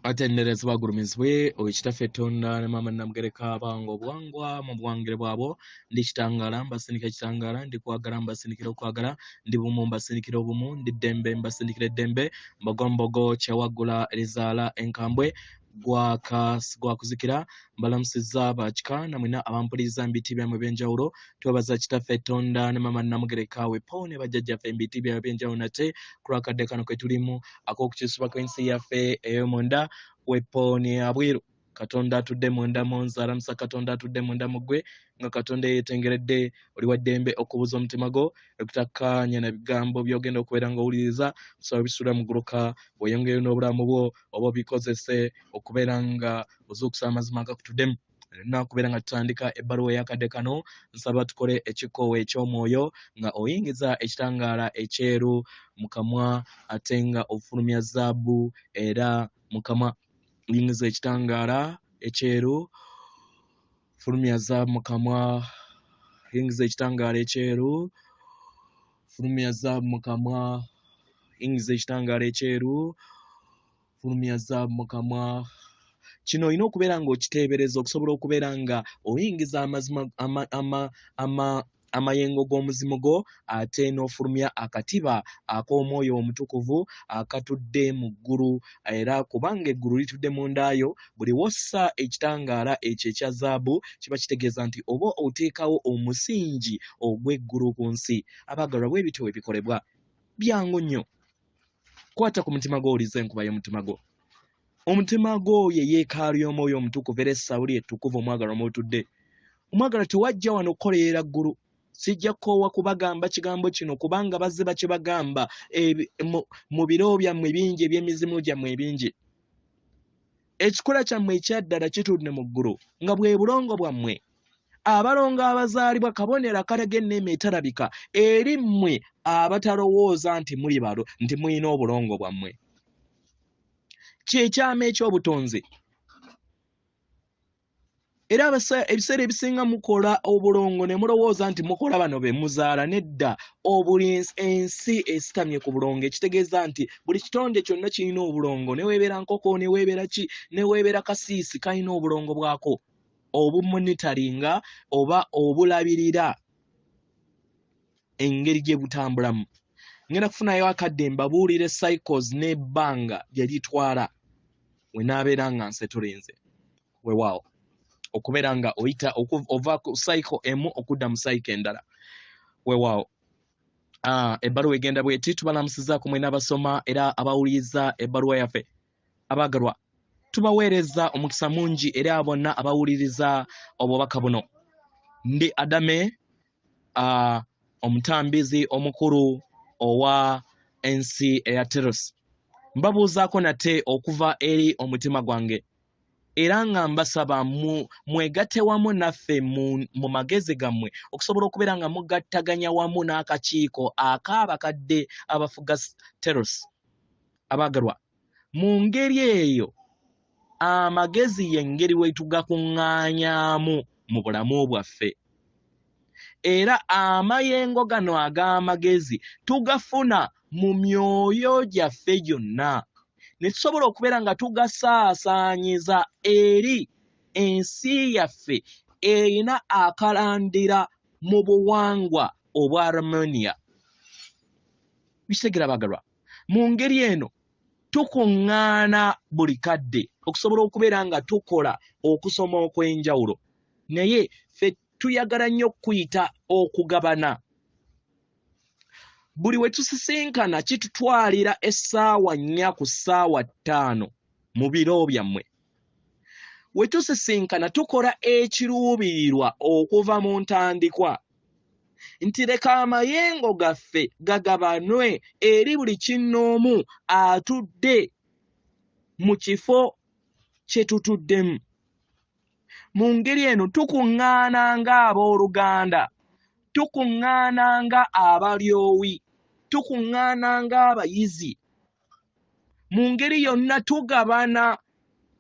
atendereza bagulumizibwe owekitaffe Tonda ne Maama Namugereka abango obwangwa mu bwangire bwabo ndi kitangala mbasindikira kitangala ndi kwagala mbasindikira okwagala ndi bumu mbasindikira obumu ndi ddembe mbasindikira eddembe mbogombogo kyawagula erizaala enkambwe gwakuzikira mbalamusizza bakika namwena abampuliriza mbiti byamwe ebyenjawulo twebaza kitaffe Tonda ne Maama Namugereka wepo ne bajjajjaffe mbiti byamwe ebyenjawulo nate kulwakadde kano kwe tulimu ak'okukisuba kw'ensi yaffe ey'omunda wepo ne abwiru Katonda atudde munda mu nzala musa Katonda atudde munda mu ggwe nga Katonda yeetengeredde oli wa ddembe okubuza omutima gwo ekutakkanya na bigambo by'ogenda okubeera ng'owuliriza kusaba bisula muguluka bweyongeyo n'obulamu bwo oba bikozese okubeera nga ozuukusa amazima agakutuddemu na kubeera nga tutandika ebbaluwa ey'akadde kano nsaba tukole ekikoowe eky'omwoyo nga oyingiza ekitangaala ekyeru mu kamwa ate nga ofulumya zaabu era Mukama yingiza ekitangaala ekyeru fulumya zaabu mu kamwa yingiza ekitangaala ekyeru fulumya zaabu mu kamwa yingiza ekitangaala ekyeru fulumya zaabu mu kamwa kino olina okubeera ng'okiteebereza okusobola okubeera nga oyingiza amazima amayengo g'omuzimu gwo ate n'ofulumya akatiba ak'omwoyo omutukuvu akatudde mu ggulu era kubanga eggulu litudde mu ndaayo buli wossa ekitangaala ekyo ekya zaabu kiba kitegeeza nti oba oteekawo omusingi ogw'eggulu ku nsi. Abaagalwa bwe bityo ebikolebwa byangu nnyo. Kwata ku mutima gwo olize enkuba y'omutima gwo. Omutima gwo ye yeekaalu y'omwoyo omutukuvu era essawuli ettukuvu omwagalwa mw'otudde. Omwagalwa tewajja wano okukolerera ggulu. Sijja koowa kubagamba kigambo kino kubanga bazze bakibagamba mu biro byammwe bingi eby'emizimu gyammwe ebingi. Ekikola kyammwe ekyaddala kitudde mu ggulu nga bwe bulongo bwammwe. Abalongo abazaalibwa kabonero akalaga enneema etalabika eri mmwe abatalowooza nti muli balo nti mulina obulongo bwammwe. Kyekyama ekyobutonzi. Era ebiseera ebisinga mukola obulongo ne mulowooza nti mukola bano be muzaala nedda obuli ensi esitamye ku bulongo ekitegeeza nti buli kitonde kyonna kirina obulongo ne weebeera nkoko ne weebeera ki ne weebeera kasiisi kalina obulongo bwako obumonitaringa oba obulabirira engeri gye butambulamu. Ngenda kufunayo akadde mbabuulire cycles n'ebbanga lye litwala we naabeera nga nsetulinze weewaawo okubeera nga oyita ova ku cycle emu okudda mu cycle endala weewaawo. Ebbaluwa egenda bweti tubalamusizaako mwena abasoma era abawuliriza ebbaluwa yaffe. Abaagalwa tubaweereza omukisa mungi era bonna abawuliriza obubaka buno. Ndi Adame omutambizi omukulu owa ensi eya Telos. Mbabuuzaako nate okuva eri omutima gwange era nga mbasaba mwegatte wamu naffe mu magezi gammwe okusobola okubeera nga mugattaganya wamu n'akakiiko ak'abakadde abafuga Telos. Abaagalwa mu ngeri eyo amagezi y'engeri we tugakuŋŋaanyaamu mu bulamu bwaffe. Era amayengo gano ag'amagezi tugafuna mu myoyo gyaffe gyonna ne tusobola okubeera nga tugasaasaanyiza eri ensi yaffe erina akalandira mu buwangwa obwa Armenia. Bitegera bagalwa mu ngeri eno tukuŋŋaana buli kadde okusobola okubeera nga tukola okusoma okw'enjawulo naye ffe tuyagala nnyo okuyita okugabana. Buli we tusisinkana kitutwalira essaawa 4 ku ssaawa 5 mu biro byammwe. We tusisinkana tukola ekiruubirirwa okuva mu ntandikwa nti leka amayengo gaffe gagabanwe eri buli kinnoomu atudde mu kifo kye tutuddemu. Mu ngeri eno tukuŋŋaana ng'abooluganda, tukuŋŋaana nga abalyowi, tukuŋŋaana ng'abayizi. Mu ngeri yonna tugabana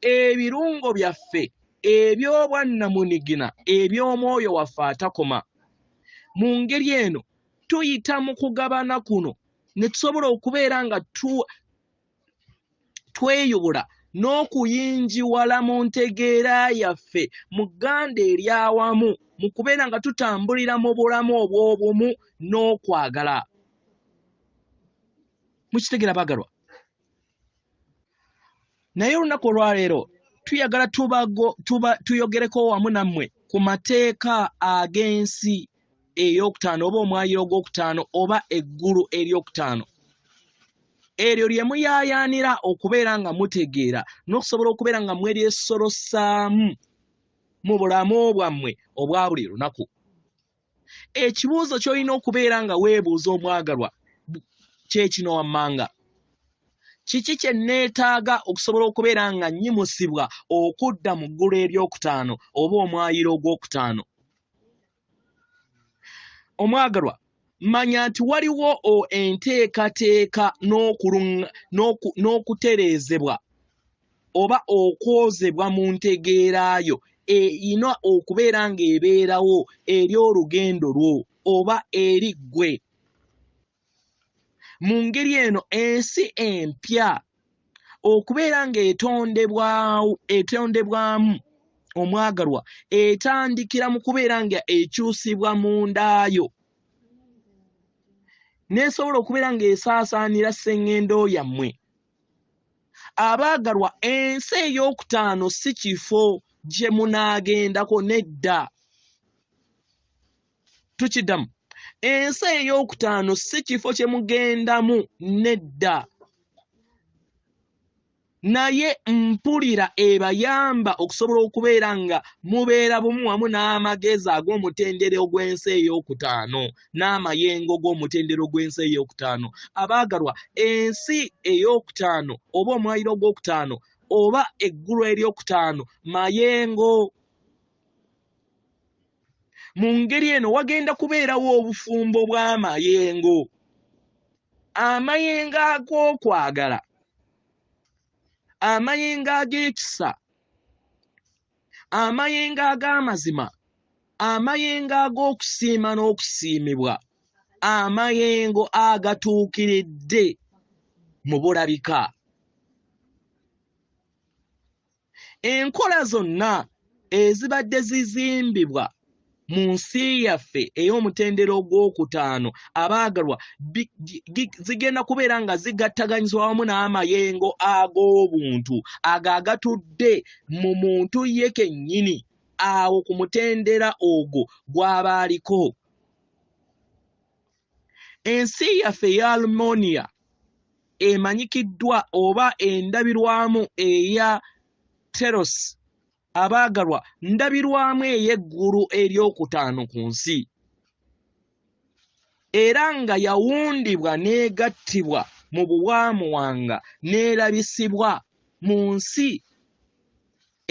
ebirungo byaffe eby'obwannamunigina eby'omwoyo waffe atakoma. Mu ngeri eno tuyita mu kugabana kuno ne tusobola okubeera nga tweyubula n'okuyinjiwala mu ntegeera yaffe mu gganda eryawamu mu kubeera nga tutambulira mu bulamu obw'obumu n'okwagala. Mukitegera bagalwa? Naye olunaku olwaleero tuyagala tuyogereko wamu nammwe ku mateeka ag'ensi ey'okutaano oba omwayiro gw'okutaano oba eggulu ery'okutaano. Eryo lye muyaayaanira okubeera nga mutegeera n'okusobola okubeera nga mweryesolosaamu mu bulamu bwammwe obwa buli lunaku. Ekibuuzo ky'olina okubeera nga weebuuza omwagalwa kye kino wammanga. Kiki kye neetaaga okusobola okubeera nga nnyimusibwa okudda mu ggulu ery'okutaano oba omwayiro ogw'okutaano? Omwagalwa, manya nti waliwo enteekateeka n'okutereezebwa oba okwozebwa mu ntegeerayo erina okubeera ng'ebeerawo eri olugendo lwo oba eri ggwe. Mu ngeri eno ensi empya okubeera ng'etondebwamu omwagalwa etandikira mu kubeera nga ekyusibwa mu ndaayo nesobola okubeera ng'esaasaanira sseŋŋendo yammwe. Abaagalwa, ensi ey'okutaano si kifo gye munaagendako nedda. Tukiddamu, ensi ey'okutaano si kifo kye mugendamu nedda. Naye mpulira ebayamba okusobola okubeera nga mubeera bumu wamu n'amagezi ag'omutendero gw'ensi ey'okutaano n'amayengo g'omutendero gw'ensi ey'okutaano. Abaagalwa, ensi ey'okutaano oba omwayiro gw'okutaano oba eggulu ery'okutaano mayengo. Mu ngeri eno wagenda kubeerawo obufumbo bw'amayengo. Amayengo ag'okwagala, amayengo ag'ekisa, amayengo ag'amazima, amayengo ag'okusiima n'okusiimibwa, amayengo agatuukiridde mu bulabika. Enkola zonna ezibadde zizimbibwa mu nsi yaffe ey'omutendero ogw'okutaano, abaagalwa, zigenda kubeera nga zigattaganyizibwa wamu n'amayengo ag'obuntu ago agatudde mu muntu ye kennyini awo ku mutendera ogwo gw'aba aliko. Ensi yaffe eya Harmonia emanyikiddwa oba endabirwamu eya Telos, abaagalwa, ndabirwamu ey'eggulu ery'okutaano ku nsi, era nga yawundibwa n'egattibwa mu buwaamuwanga n'erabisibwa mu nsi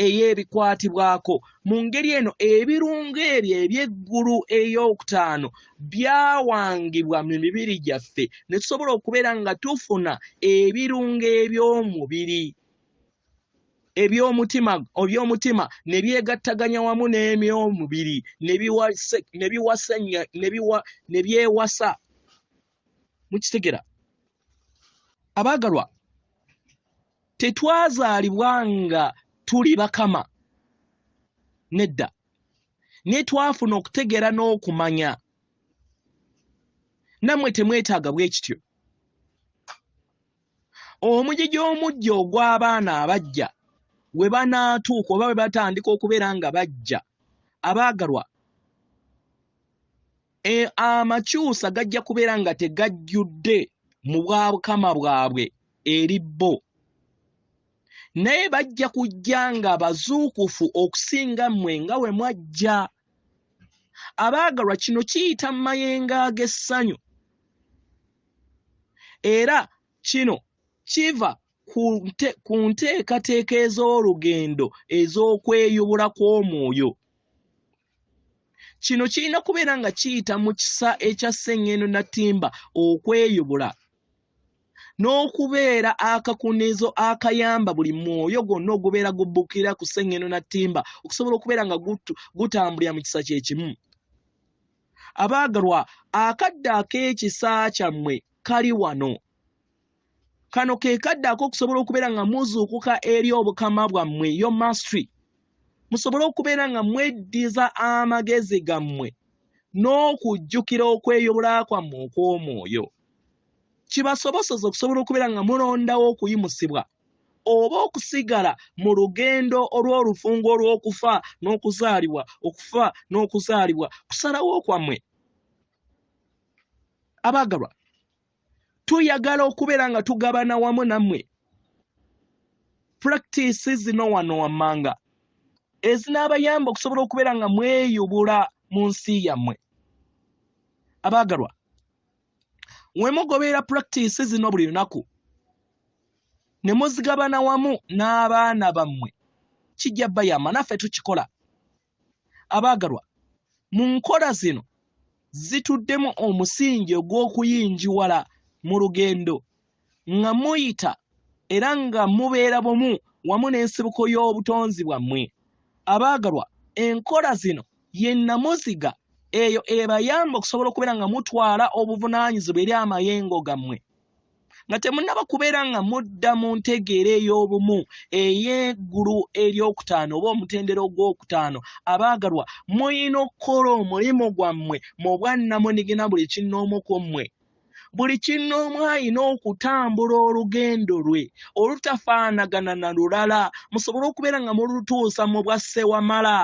ey'ebikwatibwako. Mu ngeri eno ebirungo ebyo eby'eggulu ey'okutaano byawangibwa mu mibiri gyaffe ne tusobola okubeera nga tufuna ebirungo eby'omubiri eby'omutima ne byegattaganya wamu n'ebyomubiri ne byewasa. Mukitegera? Abaagalwa, tetwazaalibwa nga tuli bakama nedda, naye twafuna okutegeera n'okumanya. Nammwe temwetaaga bwe kityo. Omugigi omujja ogw'abaana abajja we banaatuuka oba we batandika okubeera nga bajja, abaagalwa, amakyusa gajja kubeera nga tegajjudde mu bwabukama bwabwe eri bo, naye bajja kujja nga bazuukufu okusinga mmwe nga we mwajja. Abaagalwa, kino kiyita mu mayengo ag'essanyu, era kino kiva ku nteekateeka ez'olugendo ez'okweyubula kw'omwoyo. Kino kirina kubeera nga kiyita mu kisa ekya sseŋŋendo na ttimba okweyubula n'okubeera akakunizo akayamba buli mwoyo gwonna ogubeera gubbukira ku sseŋŋendo na ttimba okusobola okubeera nga gutambulira mu kisa kye kimu. Abaagalwa, akadde ak'ekisa kyammwe kali wano. kano ke kadde ak'okusobola okubeera nga muzuukuka eri obukama bwammwe yo mastery musobola okubeera nga mweddiza amagezi gammwe n'okujjukira okweyobula kwammwe okw'omwoyo kibasoboseza okusobola okubeera nga mulondawo okuyimusibwa oba okusigala mu lugendo olw'olufungo olw'okufa n'okuzaalibwa okufa n'okuzaalibwa kusalawo kwammwe abaagalwa tuyagala okubeera nga tugabana wamu nammwe practice zino wano wammanga ezinaabayamba okusobola okubeera nga mweyubula mu nsi yammwe abaagalwa we mugoberera practice zino buli lunaku ne muzigabana wamu n'abaana bammwe kijja bayamba naffe tukikola abaagalwa mu nkola zino zituddemu omusingi ogw'okuyinjiwala mu lugendo nga muyita era nga mubeera bumu wamu n'ensibuko y'obutonzi bwammwe abaagalwa enkola zino ye nnamuziga eyo ebayamba okusobola okubeera nga mutwala obuvunaanyizibwa eri amayengo gammwe nga temunnaba kubeera nga mudda mu ntegeera ey'obumu ey'eggulu eryokutaano oba omutendera ogwokutaano abaagalwa muyina okukola omulimu gwammwe mu bwannamunigina buli kinnoomu ku mmwe buli kinnoomu ayina okutambula olugendo lwe olutafaanagana na lulala musobole okubeera nga mulutuusa mu bwa ssewamala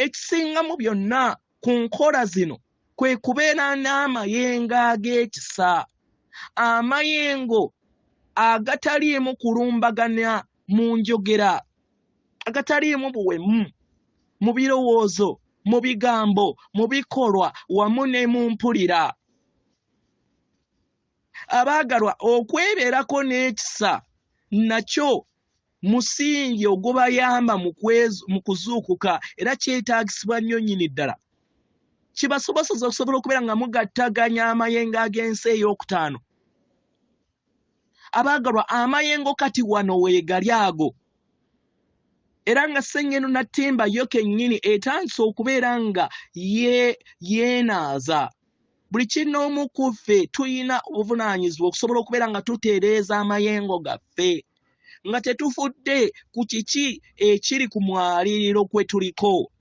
ekisinga mu byonna ku nkola zino kwe kubeera n'amayengo ag'ekisa amayengo agataliimu kulumbagana mu njogera agataliimu buwemu mu birowoozo mu bigambo mu bikolwa wamu ne mu mpulira abaagalwa okwebeerako n'ekisa nakyo musingi ogubayamba mu kuzuukuka era kyetaagisibwa nnyo nnyini ddala kibasoboseza okusobola okubeera nga mugattaganya amayengo ag'ensi ey'okutaano abaagalwa amayengo kati wano weegali ago era nga ssennyeno nattimba yo kennyini etandise okubeera nga yeenaaza buli kinnoomu ku ffe tuyina obuvunaanyizibwa okusobola okubeera nga tutereeza amayengo gaffe nga tetufudde ku kiki ekiri ku mwaliiriro kwe tuliko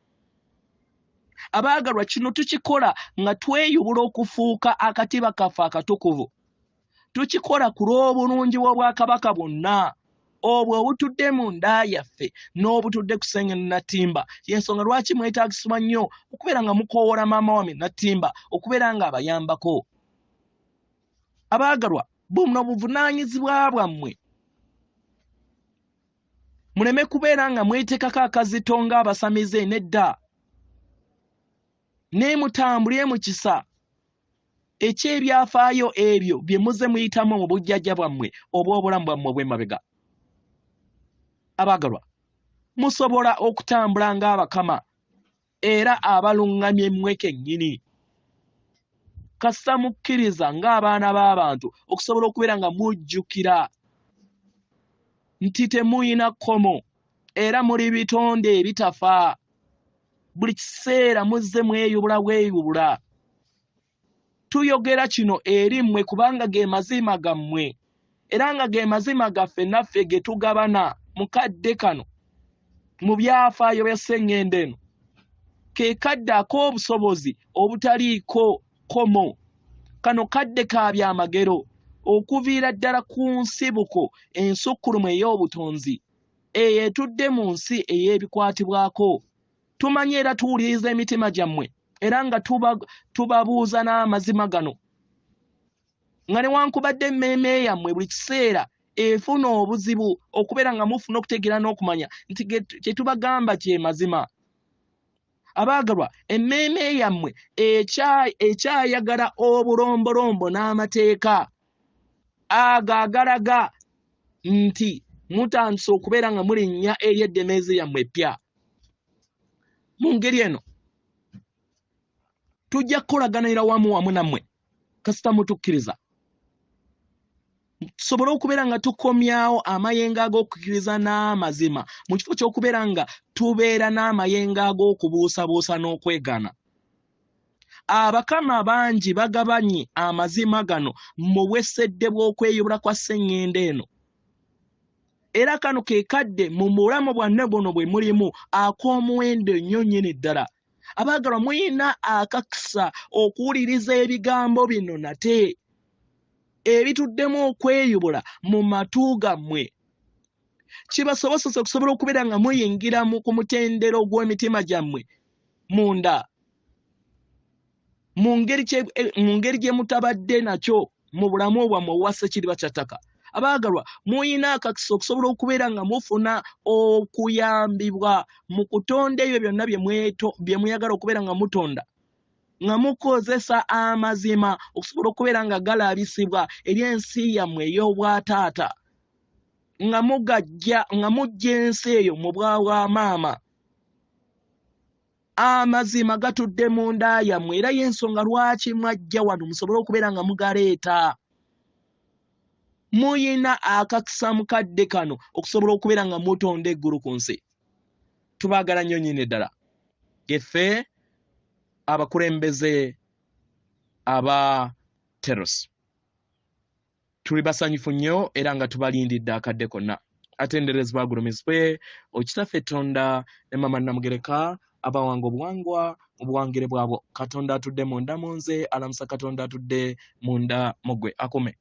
abaagalwa kino tukikola nga tweyubula okufuuka akatiba kaffe akatukuvu tukikola ku lw'obulungi bw'obwakabaka bwonna obwo obutudde mu nda yaffe n'obutudde ku ssennyeno nattimba y'ensonga lwaki mwetaagisibwa nnyo okubeera nga mukoowoola maama wame nattimba okubeera nga abayambako abaagalwa buno buvunaanyizibwa bwammwe muleme kubeera nga mweteekako akazito ng'abasamize nedda ne mutambule mu kisa eky'ebyafaayo ebyo bye muze muyitamu mu bujjajja bwammwe obw'obulamu bwammwe obw'emabega abaagalwa musobola okutambula ng'abakama era abaluŋŋamye mmwe kennyini kasita mukkiriza ng'abaana b'abantu okusobola okubeera nga mujjukira nti temuyina kkomo era muli bitonde ebitafa buli kiseera muzze mweyubula bweyubula tuyogera kino eri mmwe kubanga ge mazima gammwe era nga ge mazima gaffe naffe ge tugabana mu kadde kano mu byafaayo bya sseŋŋendo eno ke kadde ak'obusobozi obutaliiko kkomo kano kadde ka byamagero okuviira ddala ku nsibuko ensukkulumu ey'obutonzi eyo etudde mu nsi ey'ebikwatibwako tumanyi era tuwuliriza emitima gyammwe era nga tubabuuza n'amazima gano nga newankubadde emmeeme yammwe buli kiseera efuna obuzibu okubeera nga mufuna okutegeera n'okumanya nti kye tubagamba kye mazima abaagalwa emmeeme yammwe ekyayagala obulombolombo n'amateeka ago agalaga nti mutandise okubeera nga mulinnya eri eddemeezi yammwe eppya mu ngeri eno tujja kukolaganira wamu nammwe kasita mutukkiriza tusobole okubeera nga tukomyawo amayengo ag'okukkiriza n'amazima mu kifo ky'okubeera nga tubeera n'amayengo ag'okubuusabuusa n'okwegana abakama bangi bagabanye amazima gano mu bwesedde bw'okweyubula kwa sseŋŋende eno. Era kano ke kadde mu mulamu bwanne buno bwe mulimu ak'omuwendo nnyo nnyini ddala. Abaagalwa muyina akakisa okuwuliriza ebigambo bino nate ebituddemu okweyubula mu matu gammwe. Kibasobozesa okusobola okubeera nga muyingira ku mutendero gw'emitima gyammwe munda mu ngeri gye mutabadde nakyo mu bulamu bwammwe obwassa kiriba kyattaka. Abaagalwa muyina akakisa okusobola okubeera nga mufuna okuyambibwa mu kutonda ebyo byonna bye muyagala okubeera nga mutonda, nga mukozesa amazima okusobola okubeera nga galabisibwa eri ensi yammwe ey'obwataata, nga mujja ensi eyo mu bwa maama. Amazima gatudde mu nda yammwe era y'ensonga lwaki mwajja wano musobole okubeera nga mugaleeta. Muyina akakisa mukadde kano okusobola okubeera nga mutonda eggulu ku nsi. Tubaagala nnyo nnyini ddala. Geffe abakulembeze aba Telos tuli basanyufu nnyo era nga tubalindidde akadde konna. Atenderezebwa agulumizibwe Okitaffe Tonda ne Mama Namugereka abawanga obuwangwa mu buwangire bwabwo. Katonda atudde munda mu nze, alamusa Katonda atudde munda mu ggwe. Akome.